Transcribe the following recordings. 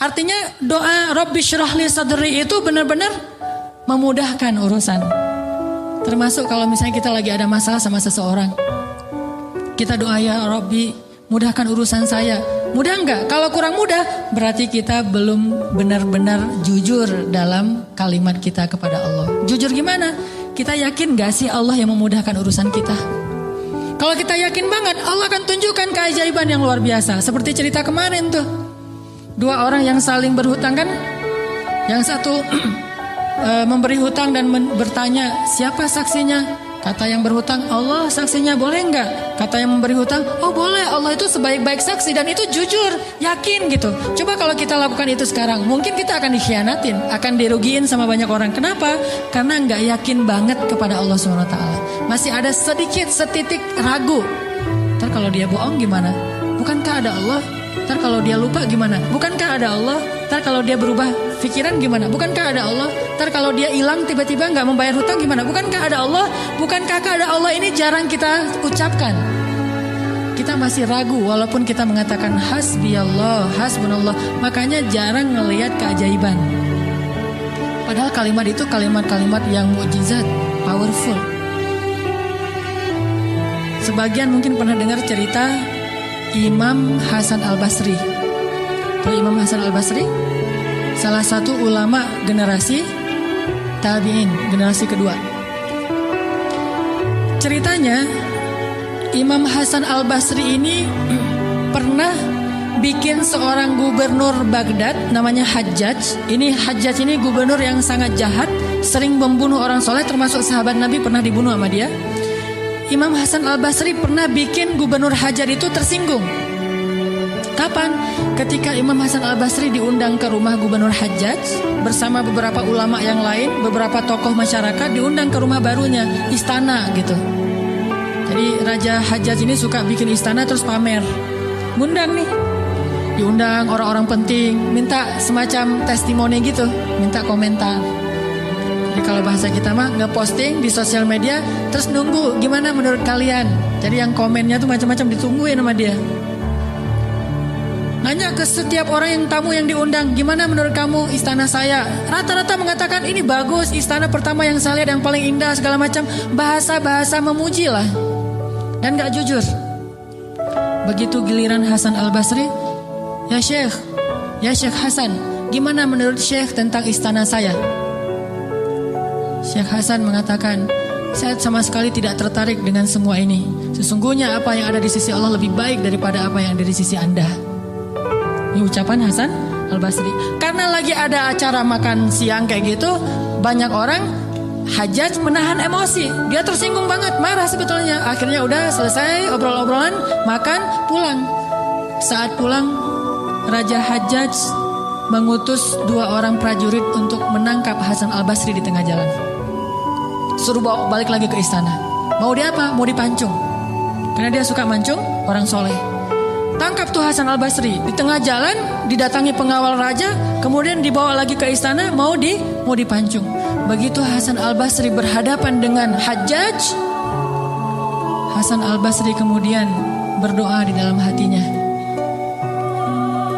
Artinya doa Rabbi syrah li sadri itu benar-benar memudahkan urusan. Termasuk kalau misalnya kita lagi ada masalah sama seseorang, kita doa, ya Rabbi mudahkan urusan saya. Mudah enggak? Kalau kurang mudah, berarti kita belum benar-benar jujur dalam kalimat kita kepada Allah. Jujur gimana? Kita yakin gak sih Allah yang memudahkan urusan kita? Kalau kita yakin banget, Allah akan tunjukkan keajaiban yang luar biasa. Seperti cerita kemarin tuh, 2 orang yang saling berhutang kan. Yang satu memberi hutang dan bertanya, siapa saksinya? Kata yang berhutang, Allah saksinya, boleh enggak? Kata yang memberi hutang, oh boleh, Allah itu sebaik-baik saksi. Dan itu jujur, yakin gitu. Coba kalau kita lakukan itu sekarang, mungkin kita akan dikhianatin, akan dirugiin sama banyak orang. Kenapa? Karena enggak yakin banget kepada Allah SWT. Masih ada sedikit, setitik ragu. Ntar kalau dia bohong gimana? Bukankah ada Allah? Ntar kalau dia lupa gimana? Bukankah ada Allah? Ntar kalau dia berubah pikiran gimana? Bukankah ada Allah? Ntar kalau dia hilang tiba-tiba nggak membayar hutang gimana? Bukankah ada Allah? Bukankah ada Allah? Ini jarang kita ucapkan. Kita masih ragu walaupun kita mengatakan hasbiyallah, hasbunallah. Makanya jarang ngelihat keajaiban. Padahal kalimat itu kalimat-kalimat yang mukjizat, powerful. Sebagian mungkin pernah dengar cerita Imam Hasan Al-Basri. Tahu Imam Hasan Al-Basri? Salah satu ulama generasi tabi'in, generasi kedua. Ceritanya Imam Hasan Al-Basri ini pernah bikin seorang gubernur Baghdad namanya Hajjaj. Ini Hajjaj ini gubernur yang sangat jahat, sering membunuh orang soleh, termasuk sahabat Nabi pernah dibunuh sama dia. Imam Hasan Al-Basri pernah bikin gubernur Hajjaj itu tersinggung. Kapan? Ketika Imam Hasan Al-Basri diundang ke rumah gubernur Hajjaj bersama beberapa ulama yang lain, beberapa tokoh masyarakat, diundang ke rumah barunya, istana gitu. Jadi Raja Hajjaj ini suka bikin istana terus pamer. Ngundang nih, diundang orang-orang penting, minta semacam testimoni gitu, minta komentar. Jadi kalau bahasa kita mah nge-posting di sosial media, terus nunggu gimana menurut kalian. Jadi yang komennya tuh macam-macam ditungguin sama dia. Nanya ke setiap orang yang tamu yang diundang, gimana menurut kamu istana saya? Rata-rata mengatakan ini bagus, istana pertama yang saya lihat yang paling indah segala macam. Bahasa-bahasa memuji lah. Dan gak jujur. Begitu giliran Hasan Al-Basri, ya Syekh Hasan, gimana menurut Syekh tentang istana saya? Syekh Hasan mengatakan, saya sama sekali tidak tertarik dengan semua ini. Sesungguhnya apa yang ada di sisi Allah lebih baik daripada apa yang ada di sisi Anda. Ini ucapan Hasan Al-Basri. Karena lagi ada acara makan siang kayak gitu, banyak orang, Hajjaj menahan emosi. Dia tersinggung banget, marah sebetulnya. Akhirnya udah selesai obrol-obrolan, makan, pulang. Saat pulang, Raja Hajjaj mengutus 2 orang prajurit untuk menangkap Hasan Al-Basri di tengah jalan. Suruh bawa balik lagi ke istana. Mau dia apa? Mau dipancung. Karena dia suka mancung orang soleh. Tangkap tuh Hasan Al-Basri di tengah jalan, didatangi pengawal raja, kemudian dibawa lagi ke istana, mau dipancung. Begitu Hasan Al-Basri berhadapan dengan Hajjaj, Hasan Al-Basri kemudian berdoa di dalam hatinya.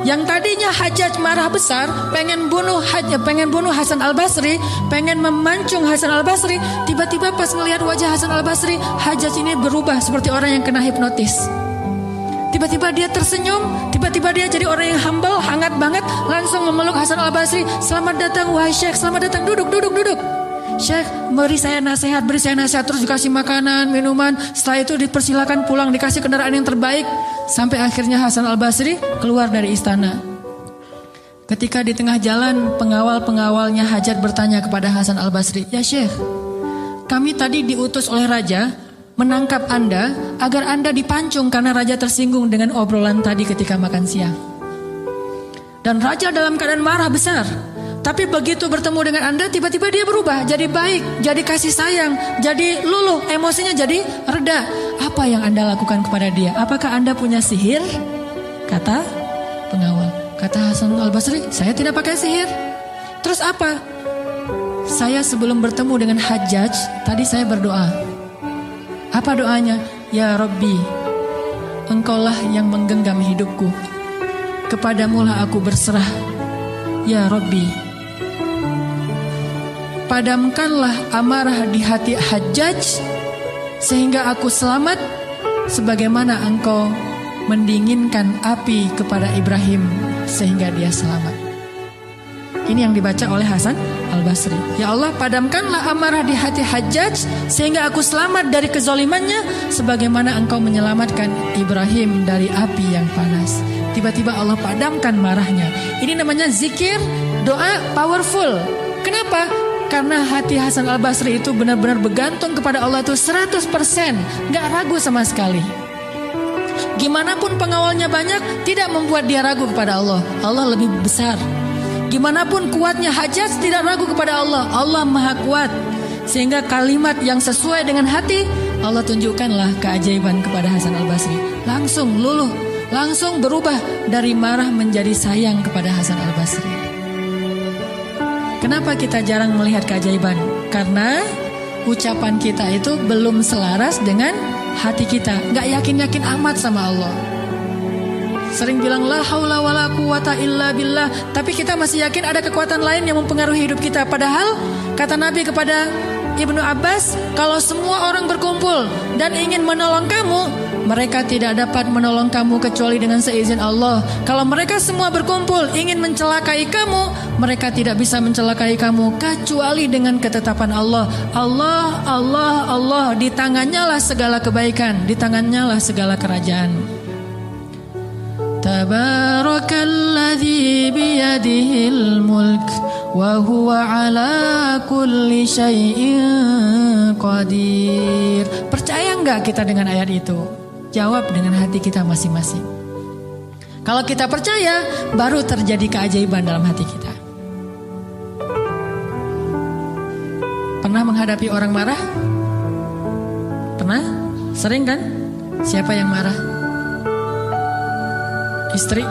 Yang tadinya Hajjaj marah besar, pengen bunuh Hasan Al-Basri, pengen memancung Hasan Al-Basri, tiba-tiba pas melihat wajah Hasan Al-Basri, Hajjaj ini berubah seperti orang yang kena hipnotis. Tiba-tiba dia tersenyum, tiba-tiba dia jadi orang yang humble, hangat banget, langsung memeluk Hasan Al-Basri. Selamat datang wahai Syekh, selamat datang, duduk. Syekh, beri saya nasihat, terus dikasih makanan, minuman. Setelah itu dipersilakan pulang, dikasih kendaraan yang terbaik. Sampai akhirnya Hasan Al-Basri keluar dari istana. Ketika di tengah jalan, pengawal-pengawalnya Hajjaj bertanya kepada Hasan Al-Basri, ya Syekh, kami tadi diutus oleh raja menangkap Anda agar Anda dipancung karena raja tersinggung dengan obrolan tadi ketika makan siang. Dan raja dalam keadaan marah besar. Tapi begitu bertemu dengan Anda, tiba-tiba dia berubah, jadi baik, jadi kasih sayang, jadi luluh, emosinya jadi reda. Apa yang Anda lakukan kepada dia? Apakah Anda punya sihir? Kata pengawal. Kata Hasan Al-Basri, saya tidak pakai sihir. Terus apa? Saya sebelum bertemu dengan Hajjaj, tadi saya berdoa. Apa doanya? Ya Rabbi, Engkaulah yang menggenggam hidupku. Kepadamulah aku berserah. Ya Rabbi, padamkanlah amarah di hati Hajjaj sehingga aku selamat sebagaimana engkau mendinginkan api kepada Ibrahim sehingga dia selamat. Ini yang dibaca oleh Hasan Al-Basri. Ya Allah, padamkanlah amarah di hati Hajjaj sehingga aku selamat dari kezalimannya sebagaimana engkau menyelamatkan Ibrahim dari api yang panas. Tiba-tiba Allah padamkan marahnya. Ini namanya zikir, doa powerful. Kenapa? Karena hati Hasan Al-Basri itu benar-benar bergantung kepada Allah itu 100%, gak ragu sama sekali. Gimana pun pengawalnya banyak, tidak membuat dia ragu kepada Allah. Allah lebih besar. Gimana pun kuatnya Hajjaj, tidak ragu kepada Allah. Allah maha kuat. Sehingga kalimat yang sesuai dengan hati, Allah tunjukkanlah keajaiban kepada Hasan Al-Basri. Langsung luluh, langsung berubah dari marah menjadi sayang kepada Hasan Al-Basri. Kenapa kita jarang melihat keajaiban? Karena ucapan kita itu belum selaras dengan hati kita. Gak yakin-yakin amat sama Allah. Sering bilang la haula wala quwata illa billah, tapi kita masih yakin ada kekuatan lain yang mempengaruhi hidup kita. Padahal kata Nabi kepada Ibnu Abbas, kalau semua orang berkumpul dan ingin menolong kamu, mereka tidak dapat menolong kamu kecuali dengan seizin Allah. Kalau mereka semua berkumpul ingin mencelakai kamu, mereka tidak bisa mencelakai kamu kecuali dengan ketetapan Allah. Allah, Allah, Allah, di tangannya lah segala kebaikan, di tangannya lah segala kerajaan. Tabarakalladzi biyadihil mulk wa huwa ala kulli syai'in qadir. Percaya enggak kita dengan ayat itu? Jawab dengan hati kita masing-masing. Kalau kita percaya, baru terjadi keajaiban dalam hati kita. Pernah menghadapi orang marah? Pernah? Sering kan? Siapa yang marah? Istri.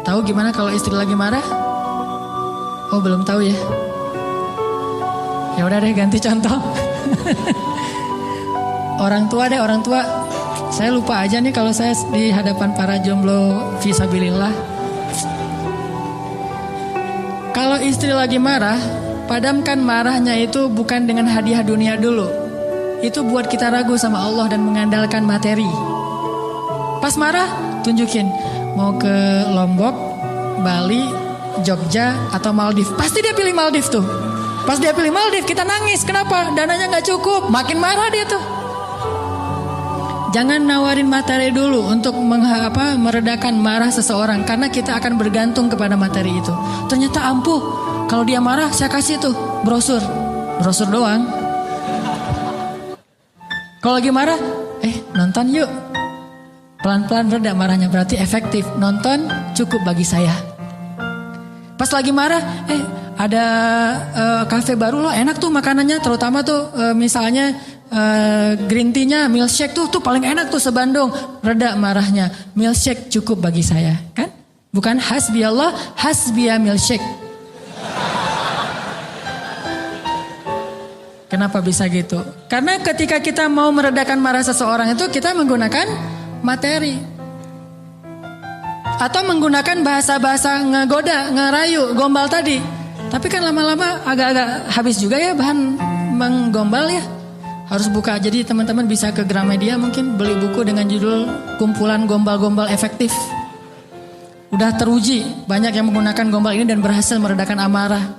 Tahu gimana kalau istri lagi marah? Oh, belum tahu ya. Ya udah deh, ganti contoh. Orang tua deh, orang tua. Saya lupa aja nih kalau saya di hadapan para jomblo fisabilillah. Kalau istri lagi marah, padamkan marahnya itu bukan dengan hadiah dunia dulu. Itu buat kita ragu sama Allah dan mengandalkan materi. Pas marah, tunjukin mau ke Lombok, Bali, Jogja, atau Maldives. Pasti dia pilih Maldives tuh. Pas dia pilih Maldives, kita nangis. Kenapa? Dananya gak cukup. Makin marah dia tuh. Jangan nawarin materi dulu untuk meredakan marah seseorang. Karena kita akan bergantung kepada materi itu. Ternyata ampuh. Kalau dia marah, saya kasih tuh brosur. Brosur doang. Kalau lagi marah, nonton yuk. Pelan-pelan reda marahnya, berarti efektif. Nonton cukup bagi saya. Pas lagi marah, ada kafe baru loh, enak tuh makanannya. Terutama tuh misalnya green tea-nya, milkshake tuh paling enak tuh se-Bandung. Reda marahnya, milkshake cukup bagi saya. Kan? Bukan hasbi Allah, hasbiya milkshake. Kenapa bisa gitu? Karena ketika kita mau meredakan marah seseorang itu kita menggunakan materi. Atau menggunakan bahasa-bahasa ngegoda, ngerayu, gombal tadi. Tapi kan lama-lama agak-agak habis juga ya bahan menggombal ya. Harus buka, jadi teman-teman bisa ke Gramedia mungkin beli buku dengan judul Kumpulan Gombal-Gombal Efektif. Udah teruji, banyak yang menggunakan gombal ini dan berhasil meredakan amarah.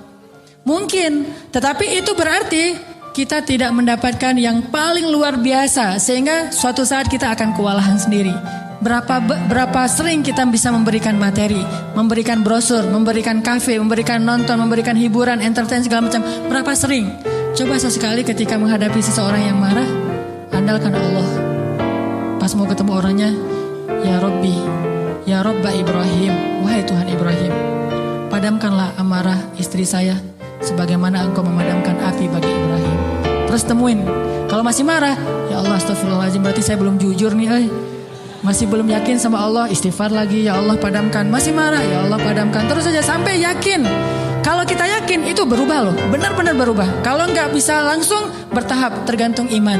Mungkin, tetapi itu berarti kita tidak mendapatkan yang paling luar biasa sehingga suatu saat kita akan kewalahan sendiri. Berapa sering kita bisa memberikan materi, memberikan brosur, memberikan kafe, memberikan nonton, memberikan hiburan, entertain segala macam. Berapa sering? Coba sesekali ketika menghadapi seseorang yang marah, andalkan Allah. Pas mau ketemu orangnya, ya Rabbi, ya Rabba Ibrahim, wahai Tuhan Ibrahim, padamkanlah amarah istri saya sebagaimana engkau memadamkan api bagi Ibrahim. Terus temuin. Kalau masih marah, ya Allah astagfirullahaladzim, berarti saya belum jujur nih. Masih belum yakin sama Allah, istighfar lagi, ya Allah padamkan. Masih marah, ya Allah padamkan. Terus saja sampai yakin. Kalau kita yakin itu berubah loh, benar-benar berubah. Kalau nggak bisa langsung, bertahap, tergantung iman.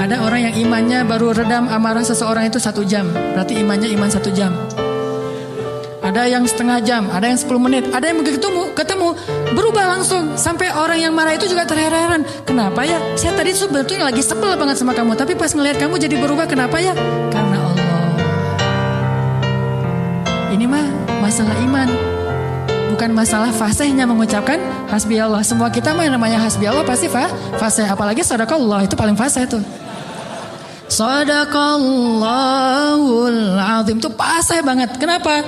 Ada orang yang imannya baru redam amarah seseorang itu 1 jam. Berarti imannya iman 1 jam. ada yang setengah jam, ada yang 10 menit, ada yang ketemu berubah langsung. Sampai orang yang marah itu juga terheran-heran. Kenapa ya? Saya tadi sebetulnya lagi sebel banget sama kamu, tapi pas ngelihat kamu jadi berubah, kenapa ya? Karena Allah. Ini mah masalah iman, bukan masalah fasihnya mengucapkan hasbi Allah. Semua kita mah yang namanya hasbi Allah pasti fasih, apalagi sadaqallah itu paling fasih tuh. Sadaqallahul azim itu fasih banget. Kenapa?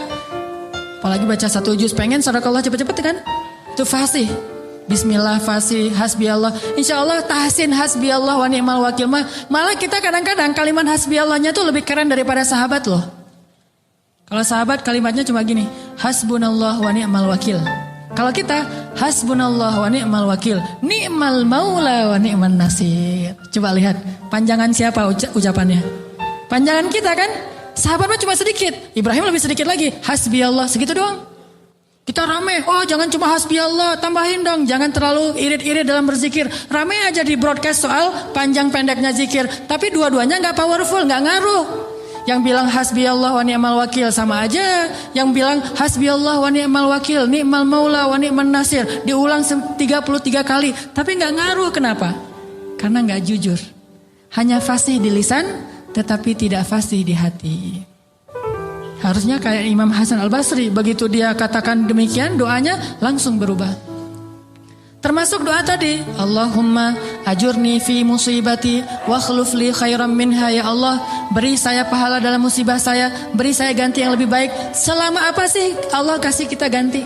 Apalagi baca 1 juz pengen sadaqallah cepet-cepet kan? Itu fasih. Bismillah fasih, hasbi Allah. Insya Allah tahsin hasbi Allah wa ni'mal wakil. Malah kita kadang-kadang kalimat hasbi Allahnya tuh lebih keren daripada sahabat loh. Kalau sahabat kalimatnya cuma gini, hasbunallah wa ni'mal wakil. Kalau kita hasbunallah wa ni'mal wakil, ni'mal maula wa ni'man nasir. Coba lihat panjangan siapa ucapannya? Panjangan kita kan? Sahabat mah cuma sedikit, Ibrahim lebih sedikit lagi, hasbi Allah segitu doang. Kita rame, oh jangan cuma hasbi Allah, tambahin dong, jangan terlalu irit-irit dalam berzikir. Rame aja di broadcast soal panjang pendeknya zikir, tapi dua-duanya nggak powerful, nggak ngaruh. Yang bilang hasbi Allah wa ni'mal wakil sama aja. Yang bilang hasbi Allah wa ni'mal wakil, ni'mal maula wa ni'man nasir. Diulang 33 kali. Tapi gak ngaruh, kenapa? Karena gak jujur. Hanya fasih di lisan, tetapi tidak fasih di hati. Harusnya kayak Imam Hasan Al-Basri. Begitu dia katakan demikian, doanya langsung berubah. Termasuk doa tadi, Allahumma ajurni fi musibati wa khluf li khairan minha. Ya Allah, beri saya pahala dalam musibah saya, beri saya ganti yang lebih baik. Selama apa sih Allah kasih kita ganti?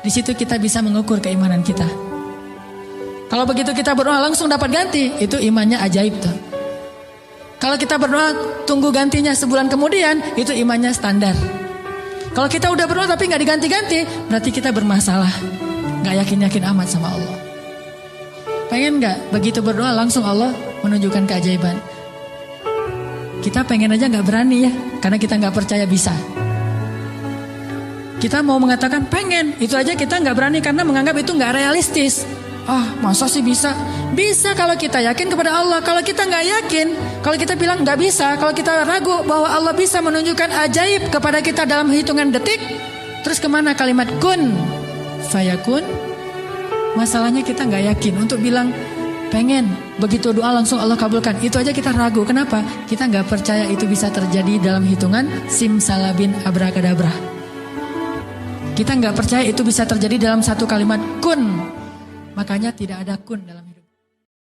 Di situ kita bisa mengukur keimanan kita. Kalau begitu kita berdoa langsung dapat ganti, itu imannya ajaib tuh. Kalau kita berdoa tunggu gantinya sebulan kemudian, itu imannya standar. Kalau kita udah berdoa tapi nggak diganti-ganti, berarti kita bermasalah. Gak yakin-yakin amat sama Allah. Pengen gak begitu berdoa langsung Allah menunjukkan keajaiban? Kita pengen aja gak berani ya, karena kita gak percaya bisa. Kita mau mengatakan pengen, itu aja kita gak berani karena menganggap itu gak realistis. Masa sih bisa? Bisa kalau kita yakin kepada Allah. Kalau kita gak yakin, kalau kita bilang gak bisa, kalau kita ragu bahwa Allah bisa menunjukkan ajaib kepada kita dalam hitungan detik, terus kemana kalimat kun fayakun? Masalahnya kita nggak yakin untuk bilang pengen, begitu doa langsung Allah kabulkan. Itu aja kita ragu. Kenapa? Kita nggak percaya itu bisa terjadi dalam hitungan simsalabin abrakadabra. Kita nggak percaya itu bisa terjadi dalam satu kalimat kun. Makanya tidak ada kun dalam hidup.